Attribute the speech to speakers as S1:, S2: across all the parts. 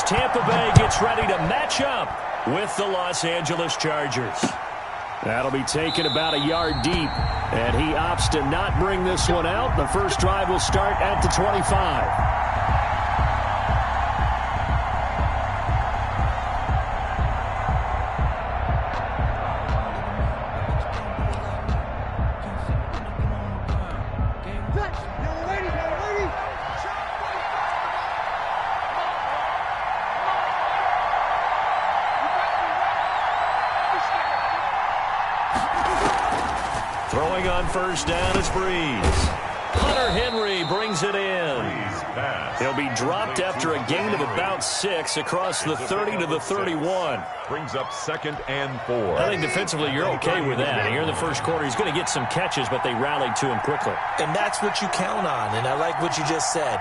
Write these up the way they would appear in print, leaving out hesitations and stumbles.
S1: Tampa Bay gets ready to match up with the Los Angeles Chargers. That'll be taken about a yard deep, and he opts to not bring this one out. The first drive will start at the 25. Throwing on first down is Breeze. Hunter Henry brings it in. He'll be dropped after a gain of about 6 across the 30 to the 31.
S2: Brings up 2nd and 4.
S1: I think defensively you're okay with that. Here in the first quarter, he's going to get some catches, but they rallied to him quickly.
S3: And that's what you count on, and I like what you just said.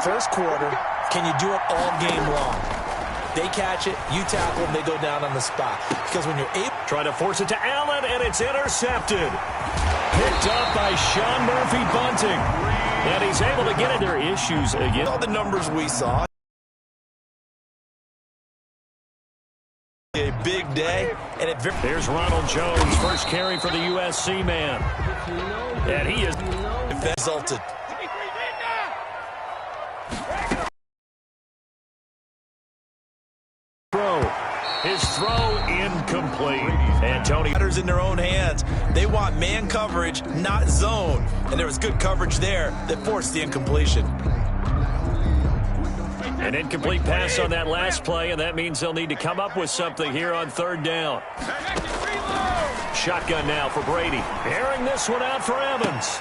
S3: First quarter, can you do it all game long? They catch it, you tackle them, they go down on the spot. Because when you're able...
S1: Try to force it to Allen, and it's intercepted. Picked up by Sean Murphy Bunting. And he's able to get it. Their issues again.
S3: All the numbers we saw. A big day. And
S1: there's Ronald Jones, first carry for the USC man. And he is...
S3: resulted.
S1: His throw incomplete. And Tony
S3: Matters in their own hands. They want man coverage, not zone. And there was good coverage there that forced the incompletion.
S1: An incomplete pass on that last play, and that means they'll need to come up with something here on third down. Shotgun now for Brady. Airing this one out for Evans.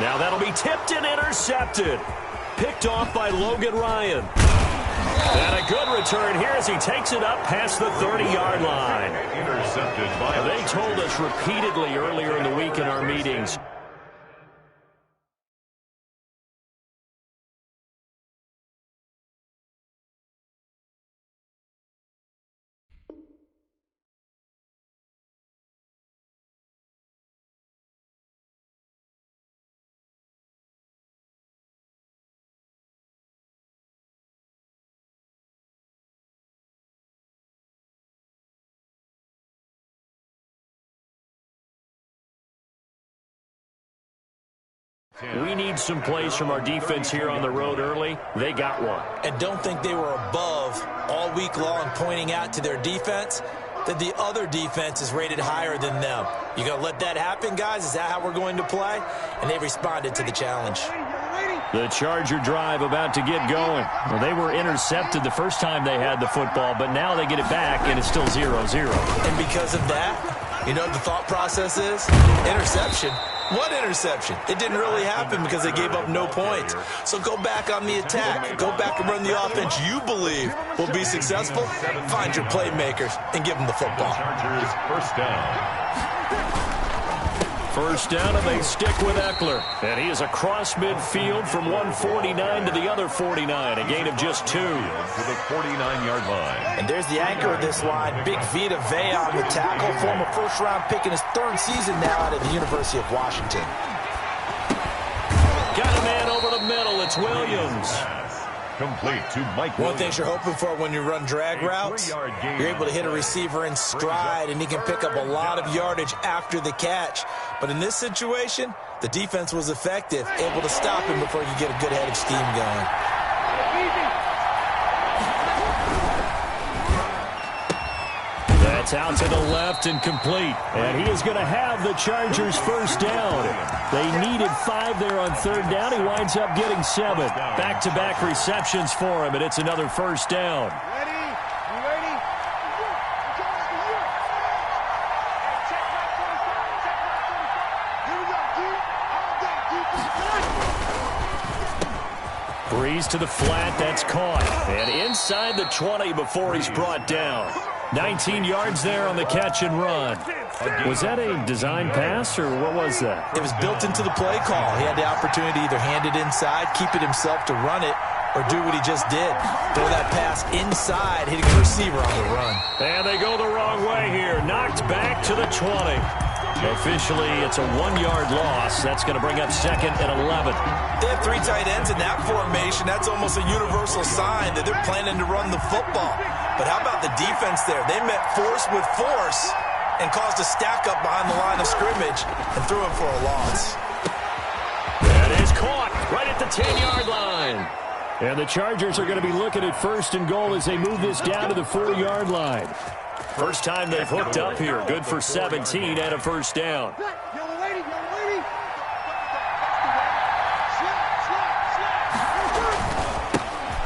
S1: Now that'll be tipped and intercepted. Picked off by Logan Ryan. And a good return here as he takes it up past the 30-yard line.
S2: Intercepted by...
S1: They told us repeatedly earlier in the week in our meetings. We need some plays from our defense here on the road early. They got one.
S3: And don't think they were above all week long, pointing out to their defense that the other defense is rated higher than them. You going to let that happen, guys? Is that how we're going to play? And they responded to the challenge.
S1: The Charger drive about to get going. Well, they were intercepted the first time they had the football, but now they get it back, and it's still 0-0.
S3: And because of that, you know what the thought process is? Interception. What interception? It didn't really happen because they gave up no points. So go back on the attack. Go back and run the offense you believe will be successful. Find your playmakers and give them the football.
S2: Chargers first down.
S1: First down, and they stick with Eckler. And he is across midfield from 149 to the other 49. A gain of just 2.
S2: To the 49-yard line.
S3: And there's the anchor of this line, Big Vita Vea on the tackle. Former first-round pick in his 3rd season now out of the University of Washington.
S1: Got a man over the middle. It's Williams.
S2: Complete to Mike
S3: One
S2: Williams.
S3: thing you're hoping for when you run drag routes, you're able to hit a receiver in stride, and he can pick up a lot of yardage after the catch. But in this situation, the defense was effective, able to stop him before you get a good head of steam going.
S1: That's out to the left and complete. And he is going to have the Chargers first down. They needed 5 there on third down. He winds up getting 7. Back-to-back receptions for him, and it's another first down. Breeze to the flat, that's caught. And inside the 20 before he's brought down. 19 yards there on the catch and run. Was that a design pass, or what was that?
S3: It was built into the play call. He had the opportunity to either hand it inside, keep it himself to run it, or do what he just did. Throw that pass inside, hitting the receiver on the run.
S1: And they go the wrong way here. Knocked back to the 20. Officially, it's a 1-yard loss. That's going to bring up second and 11.
S3: They have 3 tight ends in that formation. That's almost a universal sign that they're planning to run the football. But how about the defense there? They met force with force and caused a stack up behind the line of scrimmage and threw him for a loss.
S1: That is caught right at the 10-yard line. And the Chargers are going to be looking at first and goal as they move this down to the 4-yard line. First time they've hooked up here. Good for 17 and a first down.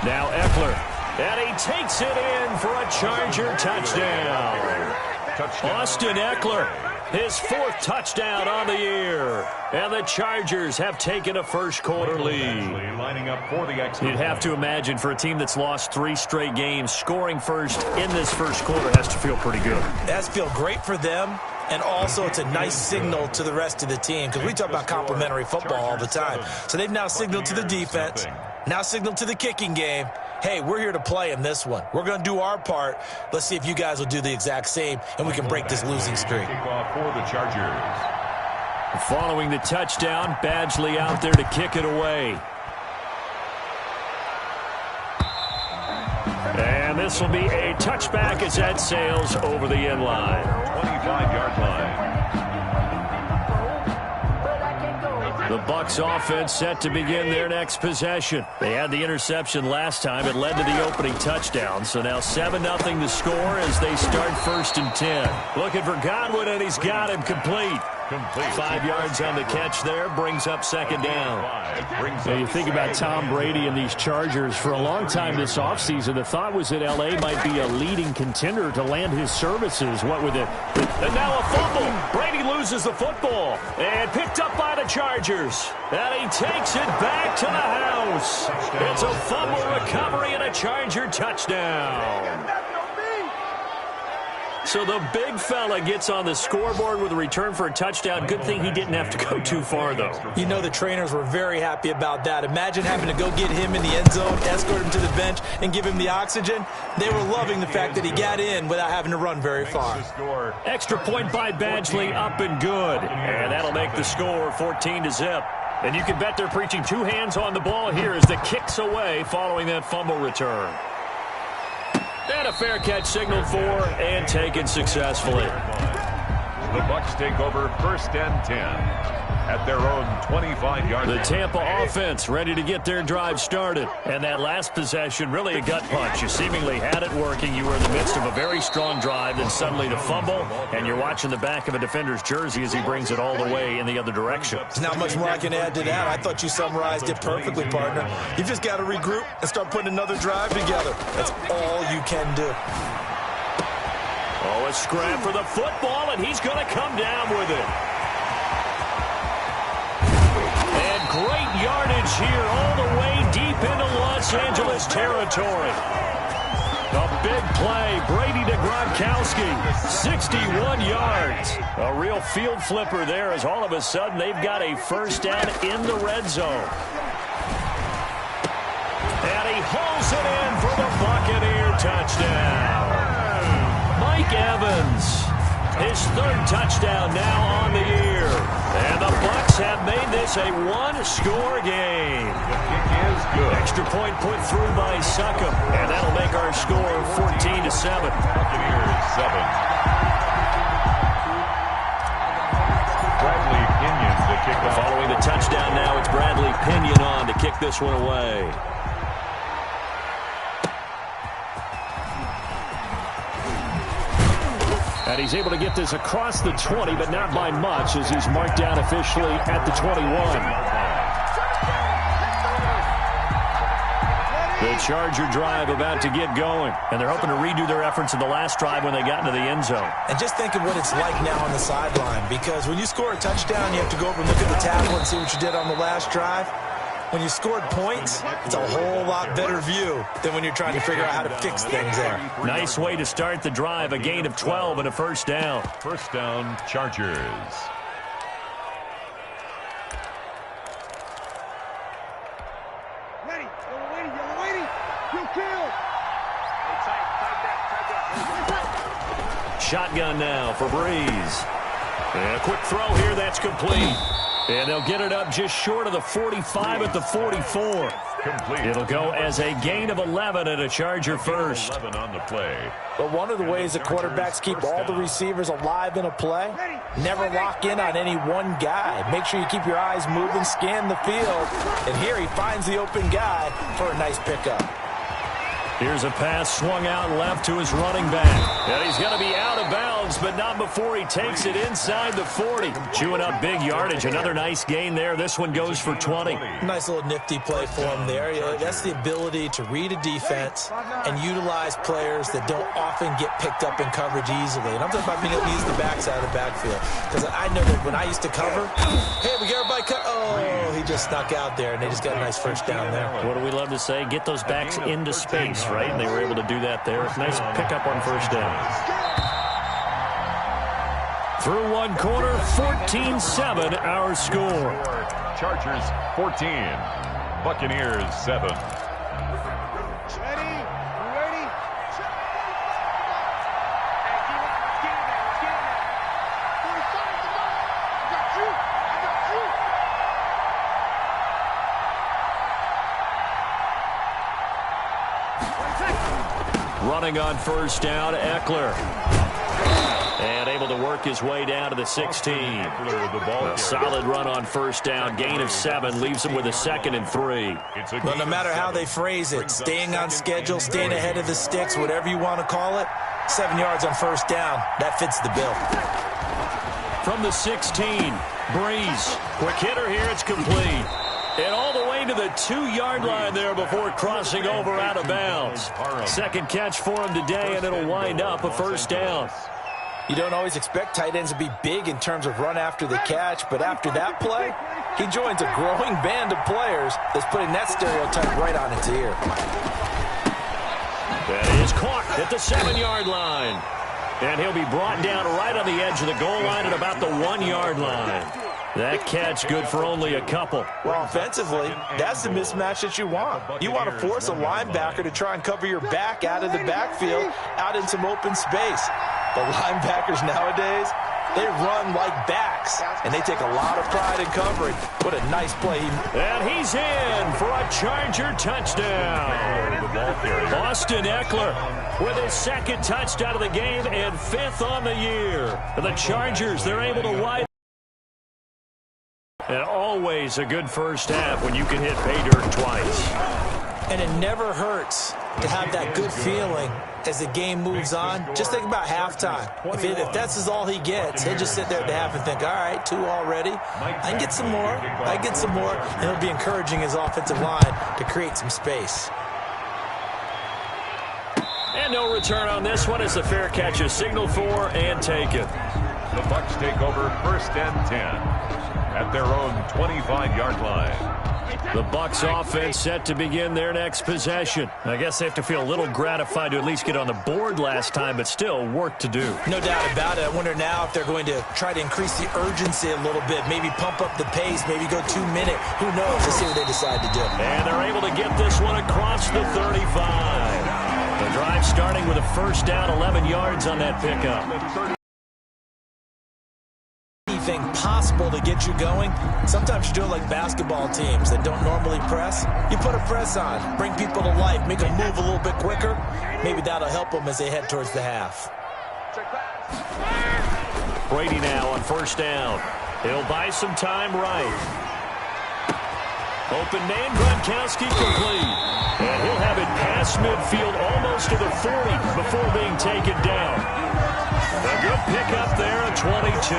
S1: Now Eckler. And he takes it in for a Charger touchdown. Austin Eckler, his 4th touchdown on the year. And the Chargers have taken a first-quarter lead. You'd have to imagine for a team that's lost 3 straight games, scoring first in this first quarter has to feel pretty good.
S3: It has to feel great for them, and also it's a nice signal to the rest of the team because we talk about complimentary football all the time. So they've now signaled to the defense, now signaled to the kicking game, hey, we're here to play in this one. We're going to do our part. Let's see if you guys will do the exact same, and we can break this losing streak.
S2: For the Chargers.
S1: Following the touchdown, Badgley out there to kick it away. And this will be a touchback as that sails over the end line.
S2: 25-yard line.
S1: The Bucs offense set to begin their next possession. They had the interception last time. It led to the opening touchdown. So now 7-0 the score as they start first and 10. Looking for Godwin, and he's got him complete. 5 yards on the catch there, brings up second down.
S4: Now you think about Tom Brady and these Chargers. For a long time this offseason, the thought was that L.A. might be a leading contender to land his services. What with it?
S1: And now a fumble. Brady loses the football and picked up by the Chargers. And he takes it back to the house. It's a fumble recovery and a Charger touchdown. So the big fella gets on the scoreboard with a return for a touchdown. Good thing he didn't have to go too far, though.
S3: You know the trainers were very happy about that. Imagine having to go get him in the end zone, escort him to the bench, and give him the oxygen. They were loving the fact that he got in without having to run very far.
S1: Extra point by Badgley, up and good. And that'll make the score 14-0. And you can bet they're preaching 2 hands on the ball here as the kick's away following that fumble return. And a fair catch signaled for and taken successfully.
S2: The Bucs take over first and 10 at their own 25-yard line.
S1: The Tampa offense ready to get their drive started. And that last possession, really a gut punch. You seemingly had it working. You were in the midst of a very strong drive, then suddenly the fumble, and you're watching the back of a defender's jersey as he brings it all the way in the other direction.
S3: There's not much more I can add to that. I thought you summarized it perfectly, partner. You've just got to regroup and start putting another drive together. That's all you can do.
S1: Oh, a scrap for the football, and he's going to come down with it. And great yardage here all the way deep into Los Angeles territory. A big play, Brady to Gronkowski, 61 yards. A real field flipper there as all of a sudden they've got a first down in the red zone. And he hauls it in for the Buccaneer touchdown. Mike Evans, his 3rd touchdown now on the year. And the Bucs have made this a 1-score game.
S2: The kick is good.
S1: Extra point put through by Succop. And that'll make our score 14-7.
S2: Buccaneers 7. Bradley Pinion to kick off.
S1: Following the touchdown now, it's Bradley Pinion on to kick this one away.
S4: And he's able to get this across the 20, but not by much as he's marked down officially at the 21. The Charger drive about to get going, and they're hoping to redo their efforts in the last drive when they got into the end zone.
S3: And just think of what it's like now on the sideline, because when you score a touchdown, you have to go over and look at the tablet and see what you did on the last drive. When you scored points, it's a whole lot better view than when you're trying to figure out how to fix things there.
S1: Nice way to start the drive, a gain of 12 and a first down.
S2: First down, Chargers.
S5: Ready, yellow waiting, kill.
S1: Shotgun now for Breeze. And a quick throw here, that's complete. And they'll get it up just short of the 45 at the 44.
S2: Complete.
S1: It'll go as a gain of 11 and a Charger first.
S2: 11 on the play.
S3: But one of the ways that quarterbacks keep all the receivers alive in a play, never lock in on any one guy. Make sure you keep your eyes moving, scan the field. And here he finds the open guy for a nice pickup.
S1: Here's a pass swung out left to his running back. And he's going to be out of bounds, but not before he takes it inside the 40. Chewing up big yardage. Another nice gain there. This one goes for 20.
S3: Nice little nifty play for him there. That's the ability to read a defense and utilize players that don't often get picked up in coverage easily. And I'm talking about being able to use the backside of the backfield. Because I know that when I used to cover, hey, we get everybody cut. Oh, he just snuck out there, and they just got a nice first down there.
S1: What do we love to say? Get those backs into space, right? And they were able to do that there. Nice pickup on first down. Through one quarter, 14-7 our score.
S2: Chargers 14. Buccaneers 7.
S5: Ready? Ready?
S1: Running on first down, Eckler. And able to work his way down to the 16. A solid run on first down. Gain of 7 leaves him with a 2nd and 3.
S3: But no matter how they phrase it, staying on schedule, staying ahead of the sticks, whatever you want to call it, 7 yards on first down, that fits the bill.
S1: From the 16, Breeze. Quick hitter here, it's complete. And all the way to the 2-yard line there before crossing over out of bounds. Second catch for him today, and it'll wind up a first down.
S3: You don't always expect tight ends to be big in terms of run after the catch, but after that play, he joins a growing band of players that's putting that stereotype right on its ear.
S1: That is caught at the 7-yard line. And he'll be brought down right on the edge of the goal line at about the 1-yard line. That catch good for only a couple.
S3: Well, offensively, that's the mismatch that you want. You want to force a linebacker to try and cover your back out of the backfield, out in some open space. The linebackers nowadays, they run like backs, and they take a lot of pride in covering. What a nice play.
S1: And he's in for a Charger touchdown. Austin Eckler with his 2nd touchdown of the game and 5th on the year. The Chargers, they're able to widen. And always a good first half when you can hit pay dirt twice.
S3: And it never hurts to have that good feeling as the game moves on. Just think about halftime. If that's all he gets, he'll just sit there at the half and think, all right, 2 already. I can get some more. I get some more. And he'll be encouraging his offensive line to create some space.
S1: And no return on this one as the fair catch is signaled for and taken.
S2: The Bucs take over 1st and 10 at their own 25-yard line.
S1: The Bucs offense set to begin their next possession. I guess they have to feel a little gratified to at least get on the board last time, but still work to do.
S3: No doubt about it. I wonder now if they're going to try to increase the urgency a little bit, maybe pump up the pace, maybe go 2-minute. Who knows? Let's see what they decide to do.
S1: And they're able to get this one across the 35. The drive starting with a first down, 11 yards on that pickup.
S3: Anything possible to get you going. Sometimes you do it like basketball teams that don't normally press. You put a press on, bring people to life, make them move a little bit quicker. Maybe that'll help them as they head towards the half.
S1: Brady now on first down. He'll buy some time right. Open man, Gronkowski complete. And he'll have it past midfield almost to the 40 before being taken down. A good pickup there at 22.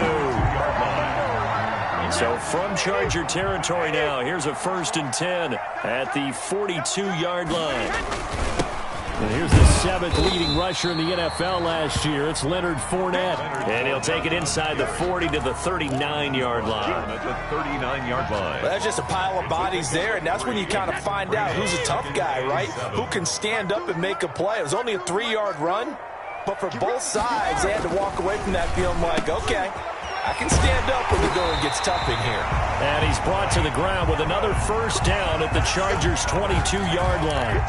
S1: So from Charger territory now, here's a 1st and 10 at the 42-yard line. And here's the 7th leading rusher in the NFL last year. It's Leonard Fournette. And he'll take it inside the 40 to the 39-yard line.
S2: At the 39-yard line.
S3: Well, that's just a pile of bodies there, and that's when you kind of find out who's a tough guy, right? Who can stand up and make a play. It was only a 3-yard run, but for both sides, they had to walk away from that feeling like, okay, I can stand up when the going gets tough in here.
S1: And he's brought to the ground with another first down at the Chargers' 22-yard line.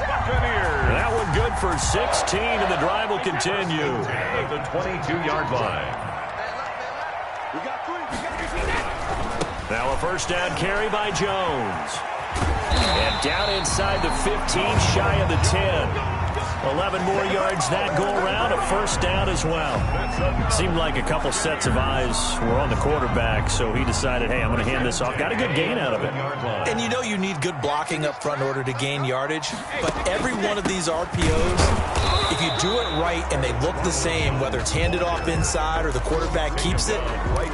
S1: That one good for 16, and the drive will continue.
S2: At the 22-yard line.
S1: Now a first down carry by Jones. And down inside the 15, shy of the 10. 11 more yards that go around, a first down as well. Seemed like a couple sets of eyes were on the quarterback, so he decided, hey, I'm going to hand this off. Got a good gain out of it.
S3: And you know you need good blocking up front in order to gain yardage, but every one of these RPOs, if you do it right and they look the same, whether it's handed off inside or the quarterback keeps it,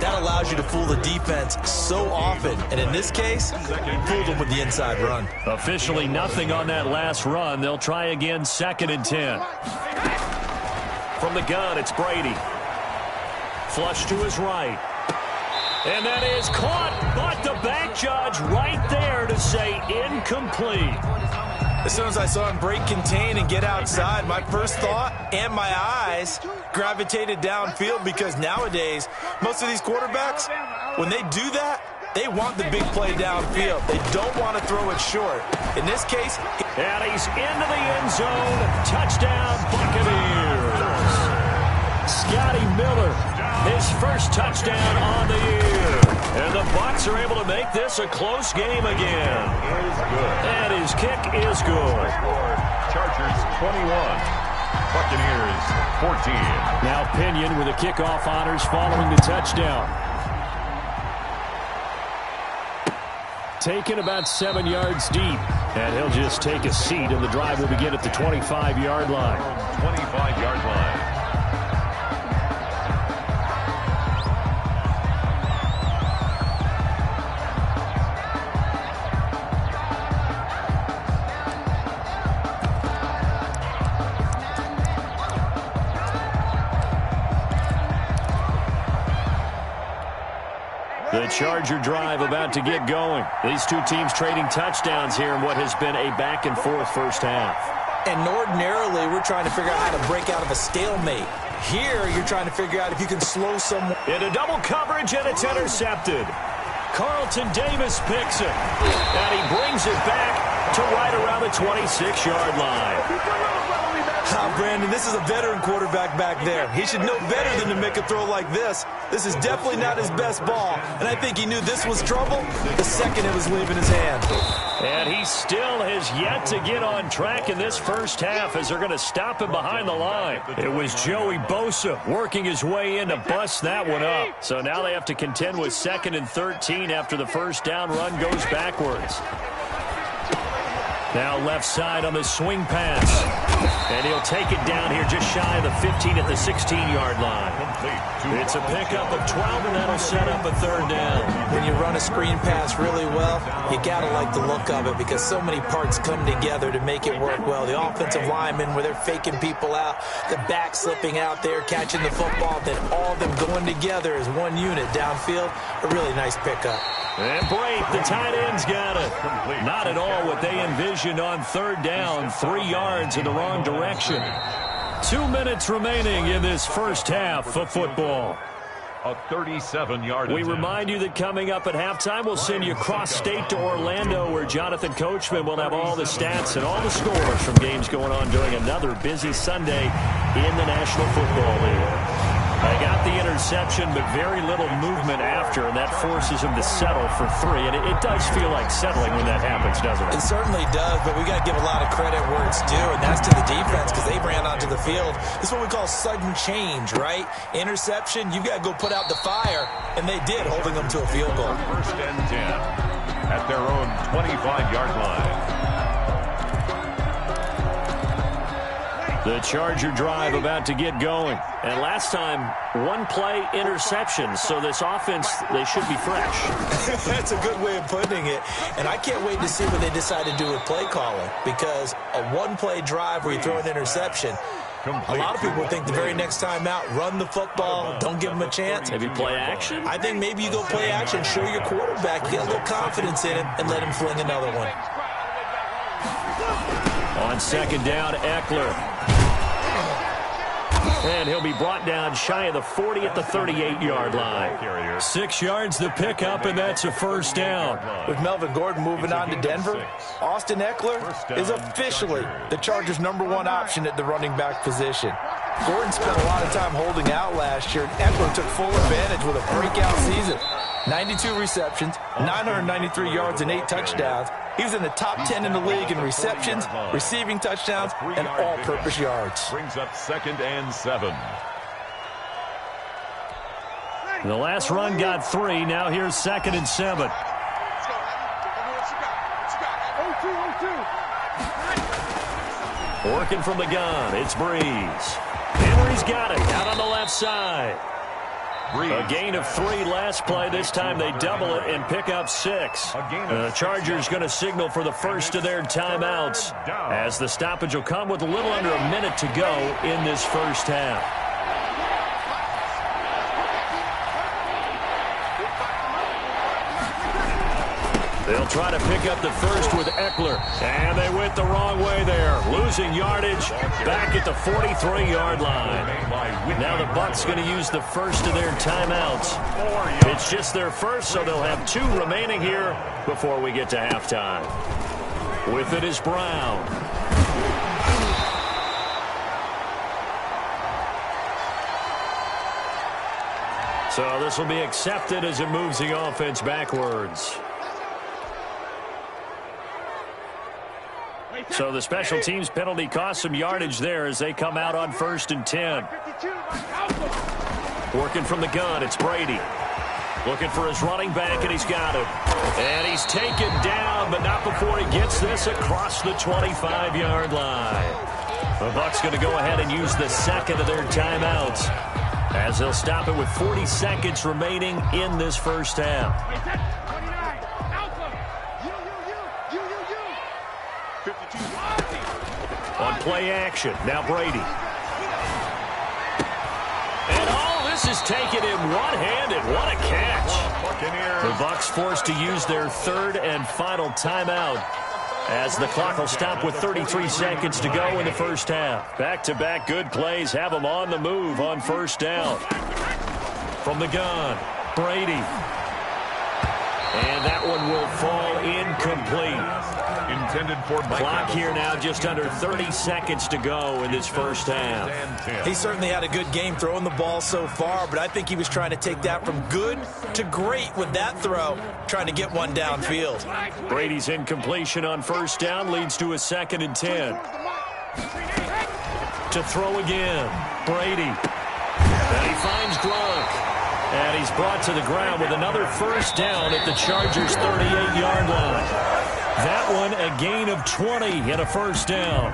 S3: that allows you to fool the defense so often. And in this case, fooled them with the inside run.
S1: Officially nothing on that last run. They'll try again, 2nd and 10. From the gun, it's Brady. Flush to his right. And that is caught, but the back judge right there to say incomplete.
S3: As soon as I saw him break contain and get outside, my first thought and my eyes gravitated downfield, because nowadays, most of these quarterbacks, when they do that, they want the big play downfield. They don't want to throw it short. In this case,
S1: and he's into the end zone. Touchdown, Buccaneers. Scotty Miller, his first touchdown on the year. And the Bucs are able to make this a close game again. And his kick is good.
S2: Chargers 21, Buccaneers 14.
S4: Now Pinion with the kickoff honors following the touchdown. Taken about 7 yards deep. And he'll just take a seat, and the drive will begin at the 25-yard line.
S2: 25-yard line.
S1: The Charger drive about to get going. These two teams trading touchdowns here in what has been a back-and-forth first half.
S3: And ordinarily, we're trying to figure out how to break out of a stalemate. Here, you're trying to figure out if you can slow someone.
S1: Into double coverage, and it's intercepted. Carlton Davis picks it. And he brings it back to right around the 26-yard line.
S3: Brandon, this is a veteran quarterback back there. He should know better than to make a throw like this. This is definitely not his best ball, and I think he knew this was trouble the second it was leaving his hand.
S1: And he still has yet to get on track in this first half as they're going to stop him behind the line. It was Joey Bosa working his way in to bust that one up. So now they have to contend with 2nd and 13 after the first down run goes backwards. Now left side on the swing pass. And he'll take it down here just shy of the 15 at the 16-yard line. It's a pickup of 12, and that'll set up a 3rd down.
S3: When you run a screen pass really well, you got to like the look of it, because so many parts come together to make it work well. The offensive linemen, where they're faking people out, the back slipping out there, catching the football, then all of them going together as one unit downfield. A really nice pickup.
S1: And Brate, the tight end's got it. Not at all what they envisioned on 3rd down. 3 yards in the wrong direction. 2 minutes remaining in this first half of football.
S2: A 37-yard
S1: We remind you that coming up at halftime, we'll send you cross-state to Orlando, where Jonathan Coachman will have all the stats and all the scores from games going on during another busy Sunday in the National Football League. They got the interception, but very little movement after, and that forces him to settle for 3. And it does feel like settling when that happens, doesn't it?
S3: It certainly does, but we got to give a lot of credit where it's due, and that's to the defense, because they ran onto the field. This is what we call sudden change, right? Interception, you got to go put out the fire, and they did, holding them to a field goal.
S2: 1st and 10 at their own 25-yard line.
S1: The Charger drive about to get going. And last time, 1 play interception. So this offense, they should be fresh.
S3: That's a good way of putting it. And I can't wait to see what they decide to do with play calling. Because a 1-play drive where you throw an interception, a lot of people think the very next time out, run the football, don't give them a chance.
S1: Maybe play action?
S3: I think maybe you go play action, show your quarterback, get a little confidence in him, and let him fling another one.
S1: On 2nd down, Eckler. And he'll be brought down shy of the 40 at the 38-yard line. 6 yards the pickup, and that's a 1st down.
S3: With Melvin Gordon moving on to Denver, Austin Eckler is officially the Chargers' #1 option at the running back position. Gordon spent a lot of time holding out last year, and Eckler took full advantage with a breakout season. 92 receptions, 993 yards, and 8 touchdowns. He was in the top 10 in the league in receptions, receiving touchdowns, and all-purpose yards.
S2: Brings up 2nd and 7.
S4: The last run got 3. Now here's 2nd and 7. Working from the gun, it's Breeze. Henry's got it, out on the left side. A gain of 3 last play. This time they double it and pick up 6. The Chargers going to signal for the first of their timeouts, as the stoppage will come with a little under a minute to go in this first half. They'll try to pick up the first with Eckler. And they went the wrong way there. Losing yardage back at the 43-yard line. Now the Bucs going to use the first of their timeouts. It's just their first, so they'll have 2 remaining here before we get to halftime. With it is Brown. So this will be accepted as it moves the offense backwards. So the special teams penalty cost some yardage there as they come out on 1st and 10. Working from the gun, it's Brady. Looking for his running back, and he's got it. And he's taken down, but not before he gets this across the 25-yard line. The Bucs going to go ahead and use the second of their timeouts, as they'll stop it with 40 seconds remaining in this first half. On play action, now Brady. And all this is taken in one-handed. What a catch. The Bucs forced to use their 3rd and final timeout, as the clock will stop with 33 seconds to go in the first half. Back-to-back good plays have them on the move on 1st down. From the gun, Brady. And that one will fall incomplete.
S2: Intended for
S4: clock here now, just under 30 seconds to go in this first half.
S3: He certainly had a good game throwing the ball so far, but I think he was trying to take that from good to great with that throw, trying to get one downfield.
S4: Brady's incompletion on 1st down leads to a 2nd and 10. To throw again, Brady. And he finds Gronk. And he's brought to the ground with another 1st down at the Chargers' 38-yard line. That one a gain of 20 and a 1st down.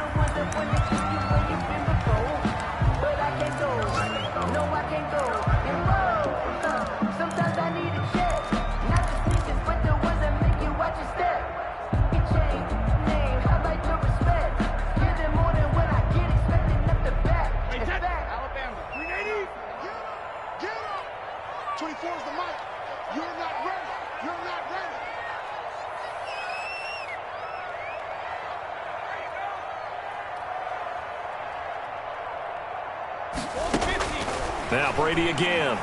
S4: Now Brady again.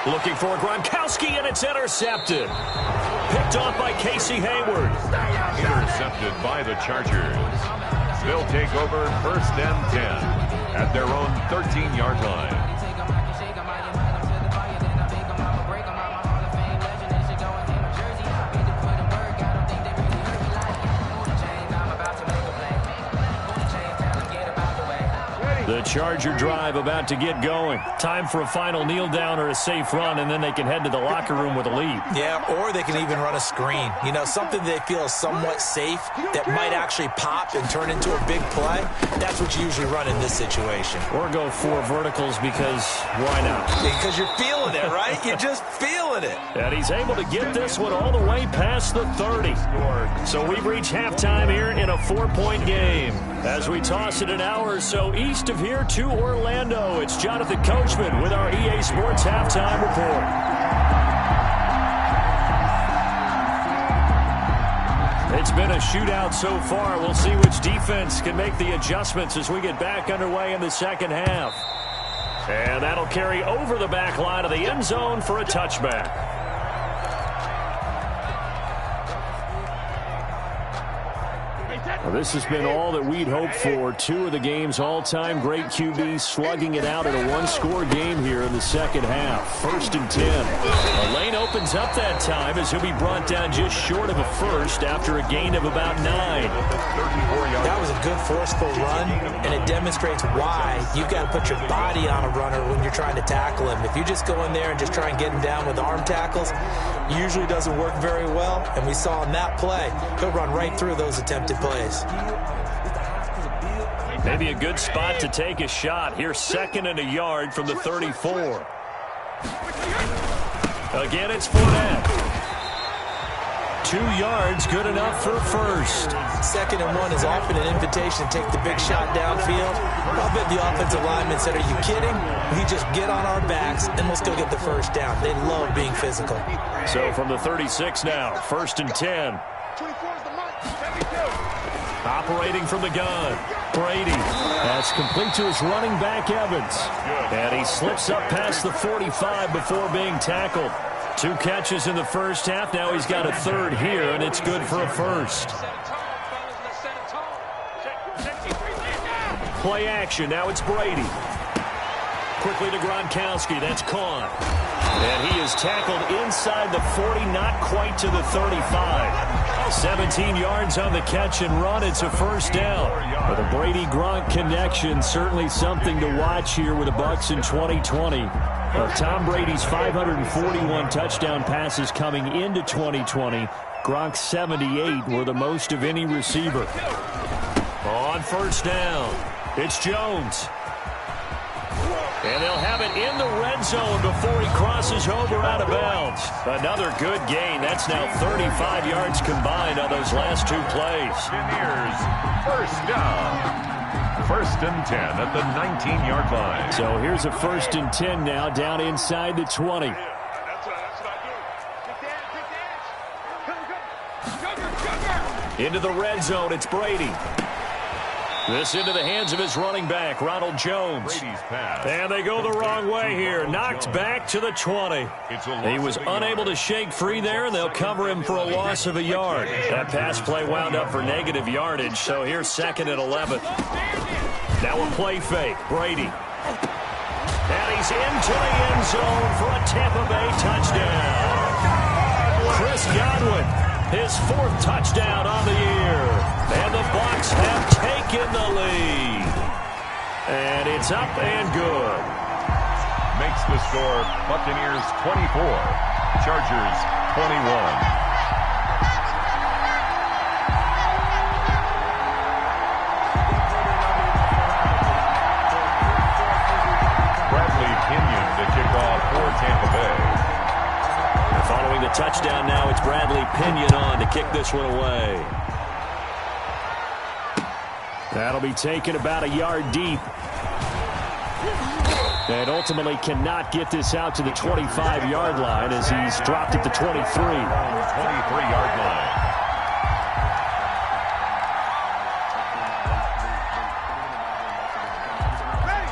S4: Looking for Gronkowski, and it's intercepted. Picked off by Casey Hayward.
S2: Intercepted by the Chargers. They'll take over 1st and 10 at their own 13-yard line.
S4: The Charger drive about to get going. Time for a final kneel down or a safe run, and then they can head to the locker room with a lead.
S3: Yeah, or they can even run a screen. You know, something they feel is somewhat safe that might actually pop and turn into a big play. That's what you usually run in this situation.
S4: Or go 4 verticals, because why not?
S3: Because you're feeling it, right? You're just feeling it.
S4: And he's able to get this one all the way past the 30. So we've reached halftime here in a 4-point game. As we toss it an hour or so east of here to Orlando, it's Jonathan Coachman with our EA Sports Halftime Report. It's been a shootout so far. We'll see which defense can make the adjustments as we get back underway in the second half. And that'll carry over the back line of the end zone for a touchback. Well, this has been all that we'd hoped for. Two of the game's all-time great QBs slugging it out in a one-score game here in the second half. 1st and 10. The lane opens up that time as he'll be brought down just short of a first after a gain of about 9.
S3: That was a good forceful run, and it demonstrates why you've got to put your body on a runner when you're trying to tackle him. If you just go in there and just try and get him down with arm tackles, usually doesn't work very well, and we saw in that play, he'll run right through those attempted plays.
S4: Maybe a good spot to take a shot. Here's 2nd and a yard from the 34. Again, it's Fournette. 2 yards, good enough for a first.
S3: 2nd and 1 is often an invitation to take the big shot downfield. I'll bet the offensive lineman said, "Are you kidding? We just get on our backs and let's go get the first down." They love being physical.
S4: So from the 36 now, 1st and 10. Operating from the gun, Brady. That's complete to his running back, Evans. And he slips up past the 45 before being tackled. 2 catches in the first half. Now he's got a 3rd here, and it's good for a first. Play action. Now it's Brady. Quickly to Gronkowski. That's caught. And he is tackled inside the 40, not quite to the 35. 17 yards on the catch and run. It's a first down. But the Brady-Gronk connection, certainly something to watch here with the Bucs in 2020. Of Tom Brady's 541 touchdown passes coming into 2020, Gronk's 78 were the most of any receiver. On first down, it's Jones. And they'll have it in the red zone before he crosses over out of bounds. Another good gain. That's now 35 yards combined on those last 2 plays.
S2: Buccaneers, first down. 1st and 10 at the 19-yard line.
S4: So here's a 1st and 10 now down inside the 20. Into the red zone, it's Brady. This into the hands of his running back, Ronald Jones. And they go the wrong way here. Knocked back to the 20. He was unable to shake free there, and they'll cover him for a loss of a yard. That pass play wound up for negative yardage, so here's 2nd and 11. Now a play fake, Brady. And he's into the end zone for a Tampa Bay touchdown. Chris Godwin, his 4th touchdown on the year. And the Bucs have taken the lead. And it's up and good.
S2: Makes the score Buccaneers 24, Chargers 21. To kick off for Tampa Bay.
S4: Following the touchdown now, it's Bradley Pinion on to kick this one away. That'll be taken about a yard deep. And ultimately cannot get this out to the 25-yard line as he's dropped at the 23.
S2: 23-yard line.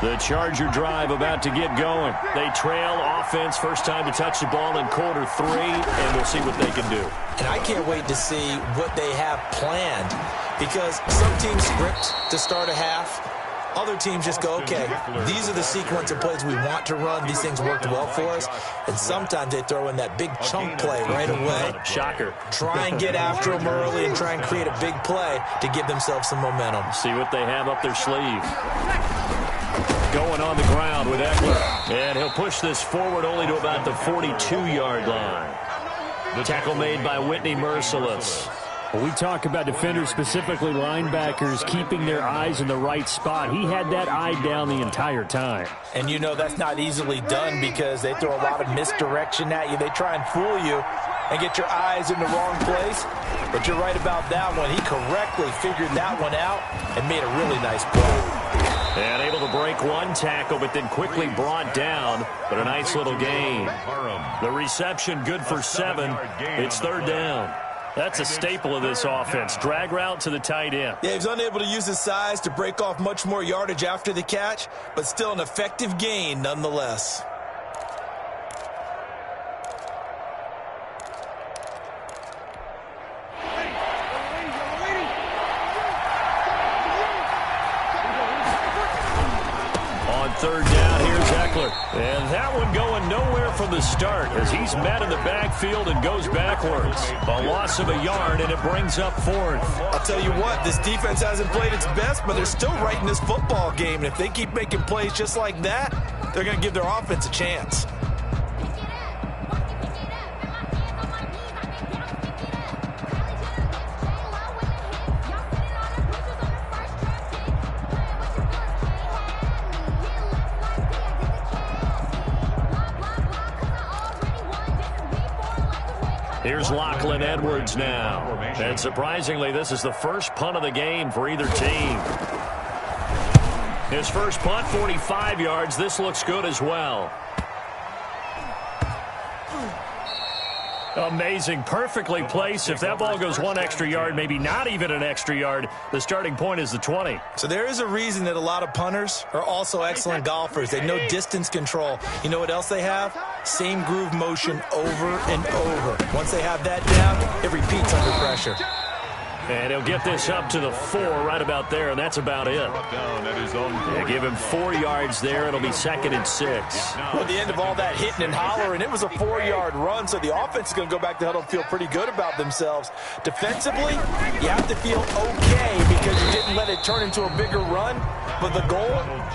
S4: The Charger drive about to get going. They trail offense, first time to touch the ball in quarter 3, and we'll see what they can do.
S3: And I can't wait to see what they have planned, because some teams script to start a half. Other teams just go, okay, these are the sequence of plays we want to run. These things worked well for us. And sometimes they throw in that big chunk play right away.
S4: Shocker.
S3: Try and get after them early and try and create a big play to give themselves some momentum.
S4: See what they have up their sleeve. Going on the ground with Eckler. And he'll push this forward only to about the 42-yard line. The tackle made by Whitney Merciless. Well, we talk about defenders, specifically linebackers, keeping their eyes in the right spot. He had that eye down the entire time.
S3: And you know that's not easily done because they throw a lot of misdirection at you. They try and fool you and get your eyes in the wrong place. But you're right about that one. He correctly figured that one out and made a really nice play.
S4: And able to break one tackle, but then quickly brought down. But a nice little gain. The reception good for 7. It's third down. That's a staple of this offense. Drag route to the tight end.
S3: Yeah, he was unable to use his size to break off much more yardage after the catch, but still an effective gain nonetheless.
S4: third down. Here's Eckler. And that one going nowhere from the start as he's met in the backfield and goes backwards. A loss of a yard, and it brings up fourth.
S3: I'll tell you what, this defense hasn't played its best, but they're still right in this football game. And if they keep making plays just like that, they're going to give their offense a chance.
S4: Here's Lachlan Edwards now. And surprisingly, this is the first punt of the game for either team. His first punt, 45 yards. This looks good as well. Amazing. Perfectly placed. If that ball goes one extra yard, maybe not even an extra yard, the starting point is the 20.
S3: So there is a reason that a lot of punters are also excellent golfers. They know distance control. You know what else they have? Same groove motion over and over. Once they have that down, it repeats under pressure.
S4: And he'll get this up to the 4 right about there, and that's about it. Yeah, give him 4 yards there. It'll be 2nd and 6.
S3: Well, at the end of all that hitting and hollering, it was a 4-yard run, so the offense is going to go back to huddle and feel pretty good about themselves. Defensively, you have to feel okay because you didn't let it turn into a bigger run, but the goal,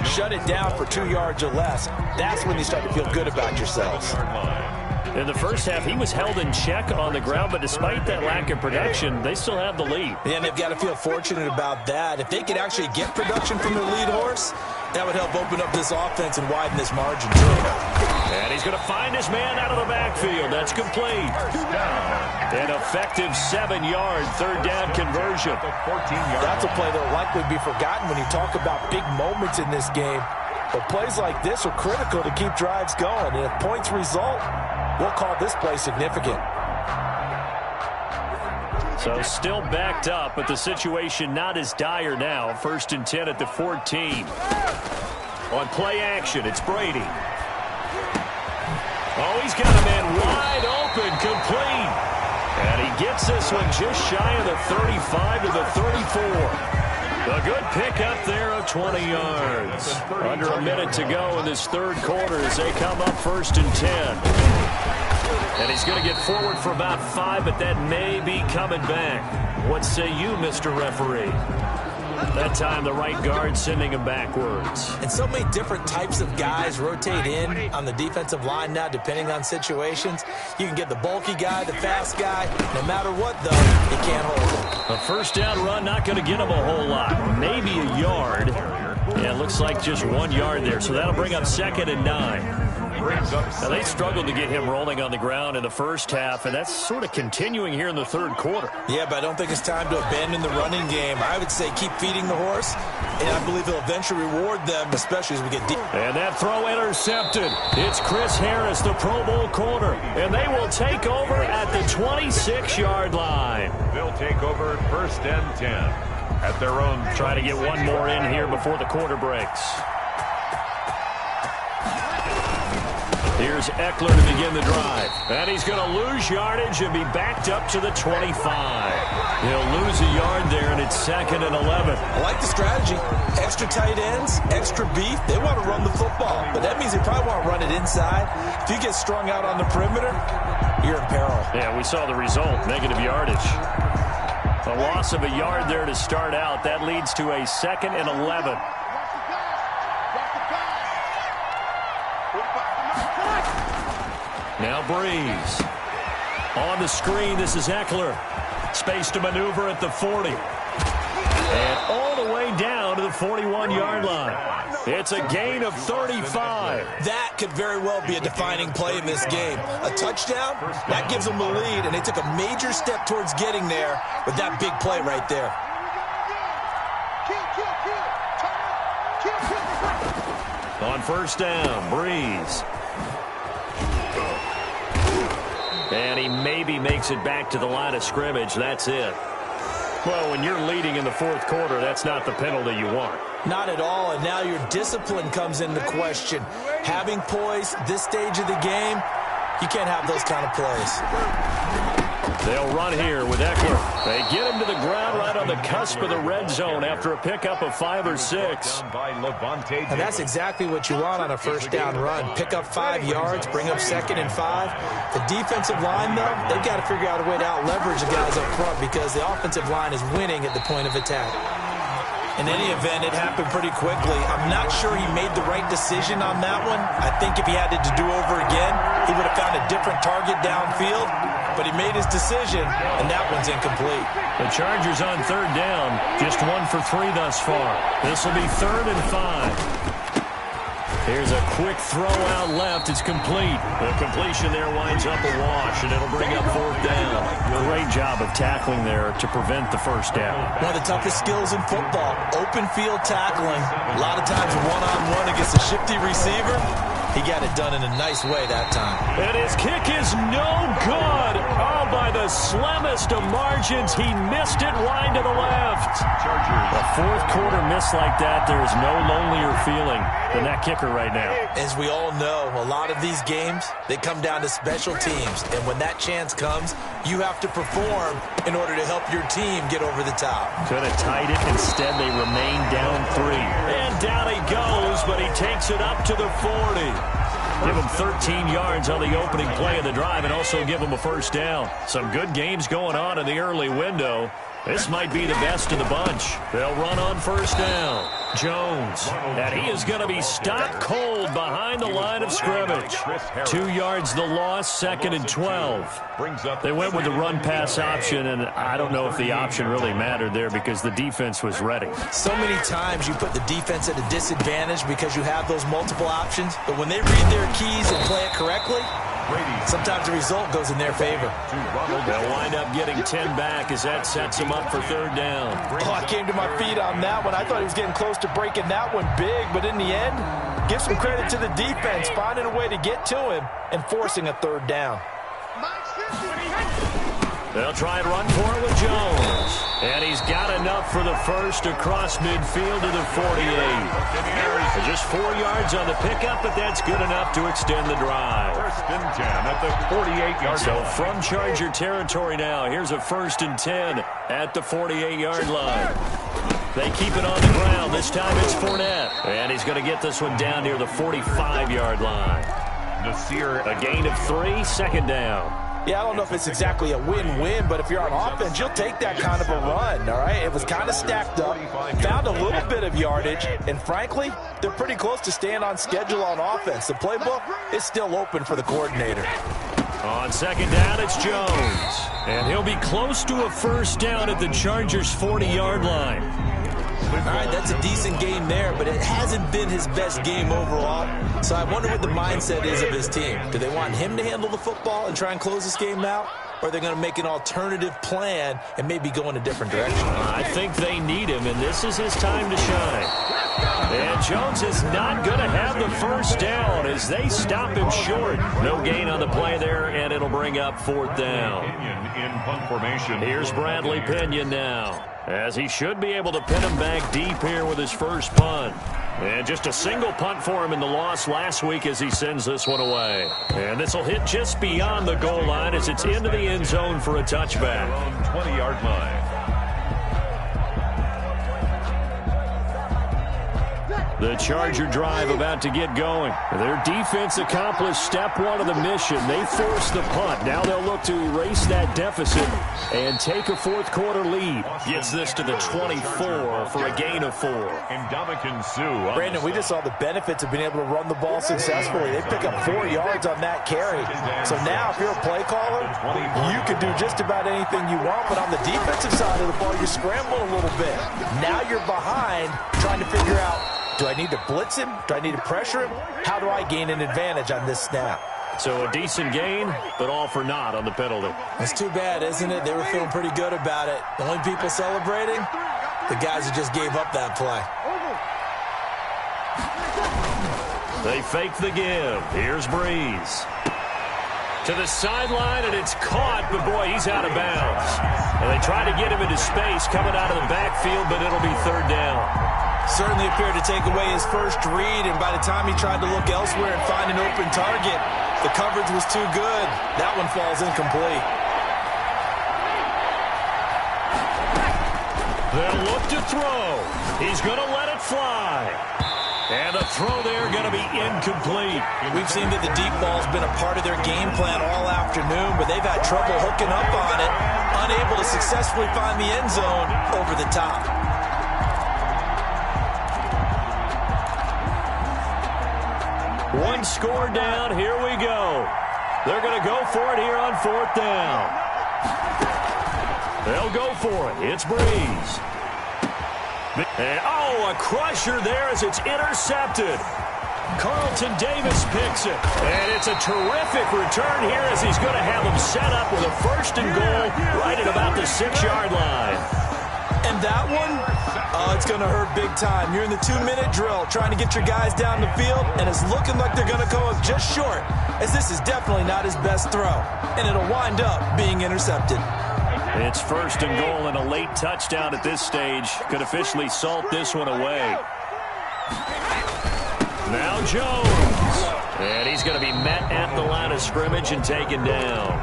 S3: shut it down for 2 yards or less. That's when you start to feel good about yourselves.
S4: In the first half, he was held in check on the ground, but despite that lack of production, they still have the lead.
S3: Yeah, and they've got to feel fortunate about that. If they could actually get production from their lead horse, that would help open up this offense and widen this margin, too.
S4: And he's going to find his man out of the backfield. That's complete. An effective 7-yard third down conversion.
S3: That's a play that will likely be forgotten when you talk about big moments in this game. But plays like this are critical to keep drives going. And if points result, we'll call this play significant.
S4: So still backed up, but the situation not as dire now. 1st and 10 at the 14. On play action, it's Brady. Oh, he's got a man wide open, complete. And he gets this one just shy of the 35 to the 34. A good pickup there of 20 yards. Under a minute to go in this third quarter as they come up 1st and 10. And he's going to get forward for about 5, but that may be coming back. What say you, Mr. Referee? That time the right guard sending him backwards.
S3: And so many different types of guys rotate in on the defensive line now depending on situations. You can get the bulky guy, the fast guy. No matter what, though, you can't hold him.
S4: A first down run not going to get him a whole lot. Maybe a yard. Yeah, it looks like just 1 yard there. So that'll bring up 2nd and 9. Now, they struggled to get him rolling on the ground in the first half, and that's sort of continuing here in the third quarter.
S3: Yeah, but I don't think it's time to abandon the running game. I would say keep feeding the horse, and I believe he'll eventually reward them, especially as we get deep.
S4: And that throw intercepted. It's Chris Harris, the Pro Bowl corner, and they will take over at the 26-yard line.
S2: They'll take over 1st and 10 at their own.
S4: Try to get one more in here before the quarter breaks. Here's Eckler to begin the drive. And he's going to lose yardage and be backed up to the 25. He'll lose a yard there, and it's 2nd and 11.
S3: I like the strategy. Extra tight ends, extra beef. They want to run the football, but that means they probably want to run it inside. If you get strung out on the perimeter, you're in peril.
S4: Yeah, we saw the result, negative yardage. A loss of a yard there to start out. That leads to a 2nd and 11. Now Breeze. On the screen, this is Eckler. Space to maneuver at the 40. And all the way down to the 41-yard line. It's a gain of 35.
S3: That could very well be a defining play in this game. A touchdown, that gives them the lead, and they took a major step towards getting there with that big play right there.
S4: On first down, Breeze. And he maybe makes it back to the line of scrimmage. That's it. Well, when you're leading in the fourth quarter, that's not the penalty you want.
S3: Not at all, and now your discipline comes into question. Having poise this stage of the game, you can't have those kind of plays.
S4: They'll run here with Eckler. They get him to the ground right on the cusp of the red zone after a pickup of 5 or 6.
S3: And that's exactly what you want on a first down run. Pick up 5 yards, bring up 2nd and 5. The defensive line, though, they've got to figure out a way to out-leverage the guys up front because the offensive line is winning at the point of attack. In any event, it happened pretty quickly. I'm not sure he made the right decision on that one. I think if he had it to do over again, he would have found a different target downfield. But he made his decision, and that one's incomplete.
S4: The Chargers on 3rd down, just 1 for 3 thus far. This will be 3rd and 5. Here's a quick throw out left. It's complete. The completion there winds up a wash, and it'll bring up 4th down. Great job of tackling there to prevent the first down.
S3: One of the toughest skills in football, open field tackling. A lot of times one-on-one against a shifty receiver. He got it done in a nice way that time.
S4: And his kick is no good. Oh, by the slimmest of margins, he missed it wide to the left. A fourth quarter miss like that, there is no lonelier feeling than that kicker right now.
S3: As we all know, a lot of these games, they come down to special teams. And when that chance comes, you have to perform in order to help your team get over the top.
S4: Could have tied it. Instead, they remain down 3. And down he goes, but he takes it up to the 40. Give him 13 yards on the opening play of the drive and also give him a first down. Some good games going on in the early window. This might be the best of the bunch. They'll run on first down. Jones, and he is going to be stopped cold behind the line of scrimmage. 2 yards the loss, 2nd and 12. They went with the run-pass option, and I don't know if the option really mattered there because the defense was ready.
S3: So many times you put the defense at a disadvantage because you have those multiple options, but when they read their keys and play it correctly, sometimes the result goes in their favor.
S4: They'll wind up getting 10 back as that sets him up for 3rd down.
S3: Oh, I came to my feet on that one. I thought he was getting close to breaking that one big, but in the end, give some credit to the defense, finding a way to get to him and forcing a 3rd down.
S4: They'll try and run for it with Jones. And he's got enough for the first across midfield to the 48. Just 4 yards on the pickup, but that's good enough to extend the drive.
S2: 1st and 10 at the 48-yard line.
S4: So from Charger territory now, here's a 1st and 10 at the 48-yard line. They keep it on the ground. This time it's Fournette. And he's going to get this one down near the 45-yard line. A gain of 3, 2nd down.
S3: Yeah, I don't know if it's exactly a win-win, but if you're on offense, you'll take that kind of a run, all right? It was kind of stacked up, found a little bit of yardage, and frankly, they're pretty close to staying on schedule on offense. The playbook is still open for the coordinator.
S4: On 2nd down, it's Jones. And he'll be close to a first down at the Chargers' 40-yard line.
S3: All right, that's a decent game there, but it hasn't been his best game overall. So I wonder what the mindset is of his team. Do they want him to handle the football and try and close this game out? Or are they going to make an alternative plan and maybe go in a different direction?
S4: I think they need him, and this is his time to shine. And Jones is not going to have the first down as they stop him short. No gain on the play there, and it'll bring up 4th down.
S2: In punt formation.
S4: Here's Bradley Pinion now, as he should be able to pin him back deep here with his first punt. And just a single punt for him in the loss last week as he sends this one away. And this will hit just beyond the goal line as it's into the end zone for a touchback.
S2: 20-yard line.
S4: The Charger drive about to get going. Their defense accomplished step 1 of the mission. They forced the punt. Now they'll look to erase that deficit and take a fourth quarter lead. Gets this to the 24 for a gain of 4.
S3: Brandon, we just saw the benefits of being able to run the ball successfully. They pick up 4 yards on that carry. So now if you're a play caller, you can do just about anything you want. But on the defensive side of the ball, you're scrambling a little bit. Now you're behind trying to figure out, do I need to blitz him? Do I need to pressure him? How do I gain an advantage on this snap?
S4: So a decent gain, but all for naught on the penalty.
S3: It's too bad, isn't it? They were feeling pretty good about it. The only people celebrating, the guys who just gave up that play.
S4: They fake the give. Here's Breeze. To the sideline, and it's caught, but boy, he's out of bounds. And they try to get him into space coming out of the backfield, but it'll be 3rd down.
S3: Certainly appeared to take away his first read, and by the time he tried to look elsewhere and find an open target, the coverage was too good. That one falls incomplete.
S4: They'll look to throw. He's going to let it fly. And the throw there going to be incomplete.
S3: We've seen that the deep ball's been a part of their game plan all afternoon, but they've had trouble hooking up on it, unable to successfully find the end zone over the top.
S4: One score down. Here we go. They're going to go for it here on 4th down. They'll go for it. It's Breeze. And, a crusher there as it's intercepted. Carlton Davis picks it. And it's a terrific return here as he's going to have them set up with a 1st and goal right at about the 6-yard line.
S3: And that one, it's going to hurt big time. You're in the 2-minute drill trying to get your guys down the field, and it's looking like they're going to go up just short, as this is definitely not his best throw. And it'll wind up being intercepted.
S4: It's 1st and goal, and a late touchdown at this stage could officially salt this one away. Now Jones. And he's going to be met at the line of scrimmage and taken down.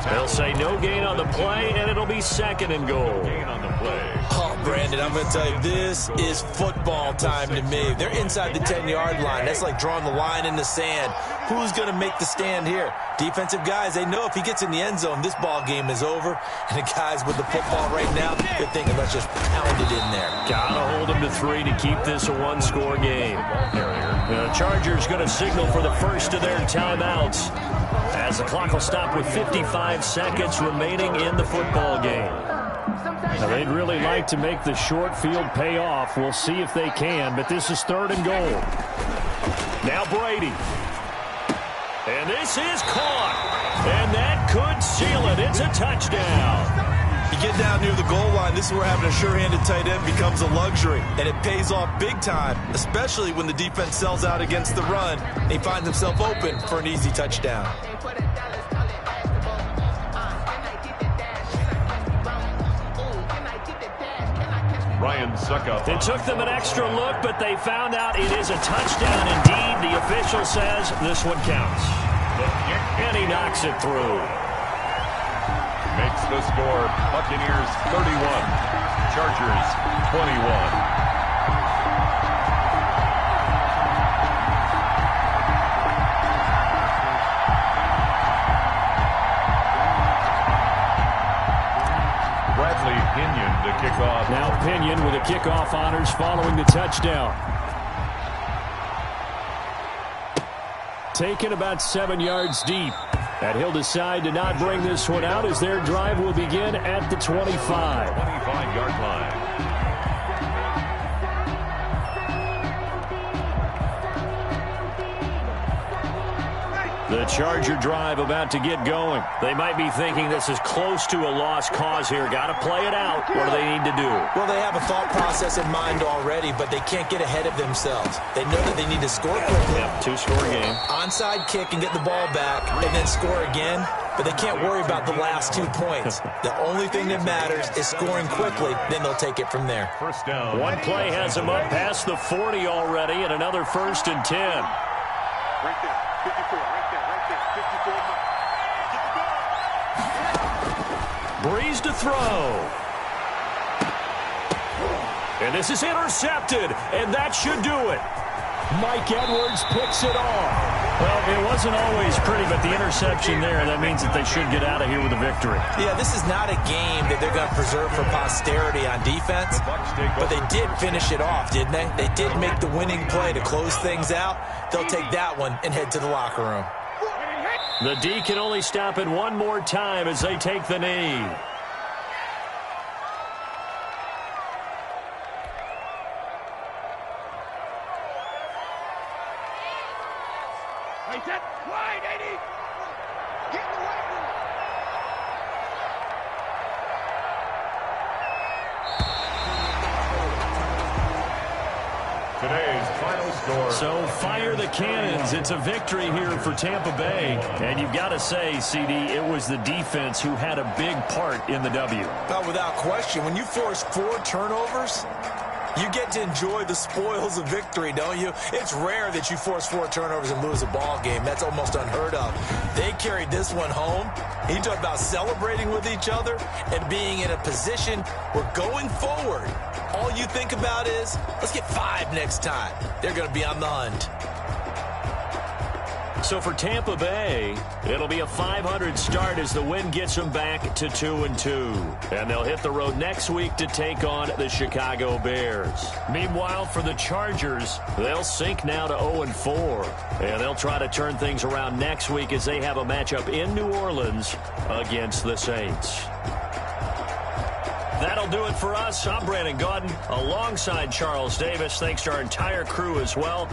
S4: They'll say no gain on the play, and it'll be 2nd and goal.
S3: Oh, Brandon, I'm going to tell you, this is football time to me. They're inside the 10-yard line. That's like drawing the line in the sand. Who's going to make the stand here? Defensive guys, they know if he gets in the end zone, this ball game is over. And the guys with the football right now, they're thinking, let's just pound it in there.
S4: Got to hold them to 3 to keep this a 1-score game. The Chargers going to signal for the first of their timeouts, as the clock will stop with 55 seconds remaining in the football game. Now, they'd really like to make the short field pay off. We'll see if they can, but this is 3rd and goal. Now Brady. And this is caught. And that could seal it. It's a touchdown.
S3: You get down near the goal line, this is where having a sure-handed tight end becomes a luxury. And it pays off big time, especially when the defense sells out against the run. And he finds himself open for an easy touchdown.
S2: Ryan Suckup.
S4: It took them an extra look, but they found out it is a touchdown indeed. The official says this one counts. And he knocks it through.
S2: Makes the score Buccaneers 31, Chargers 21. Pinion to kick off.
S4: Now Pinion with the kickoff honors following the touchdown. Taken about 7 yards deep. And he'll decide to not bring this one out as their drive will begin at the 25.
S2: 25-yard line.
S4: The Charger drive about to get going. They might be thinking this is close to a lost cause here. Got to play it out. What do they need to do?
S3: Well, they have a thought process in mind already, but they can't get ahead of themselves. They know that they need to score quickly.
S4: Yep, 2-score game.
S3: Onside kick and get the ball back and then score again. But they can't worry about the last 2 points. The only thing that matters is scoring quickly. Then they'll take it from there.
S2: First down.
S4: One play has them up past the 40 already, and another 1st and 10.
S5: Right there. 54. Right there. 54.
S4: Breeze to throw. And this is intercepted, and that should do it. Mike Edwards picks it off. Well, it wasn't always pretty, but the interception there, that means that they should get out of here with a victory.
S3: Yeah, this is not a game that they're going to preserve for posterity on defense, but they did finish it off, didn't they? They did make the winning play to close things out. They'll take that one and head to the locker room.
S4: The D can only stop it one more time as they take the knee.
S5: Right, wide, 80. Get the right one.
S2: Today's final score.
S4: So fire the cannons. It's a victory here for Tampa Bay. And you've got to say, CD, it was the defense who had a big part in the W.
S3: Without question, when you force 4 turnovers, You get to enjoy the spoils of victory, don't you? It's rare that you force 4 turnovers and lose a ball game. That's almost unheard of. They carried this one home. You talk about celebrating with each other and being in a position where going forward, all you think about is, let's get 5 next time. They're going to be on the hunt.
S4: So for Tampa Bay, it'll be a .500 start as the win gets them back to 2-2. And they'll hit the road next week to take on the Chicago Bears. Meanwhile, for the Chargers, they'll sink now to 0-4. And they'll try to turn things around next week as they have a matchup in New Orleans against the Saints. That'll do it for us. I'm Brandon Gaudin alongside Charles Davis. Thanks to our entire crew as well.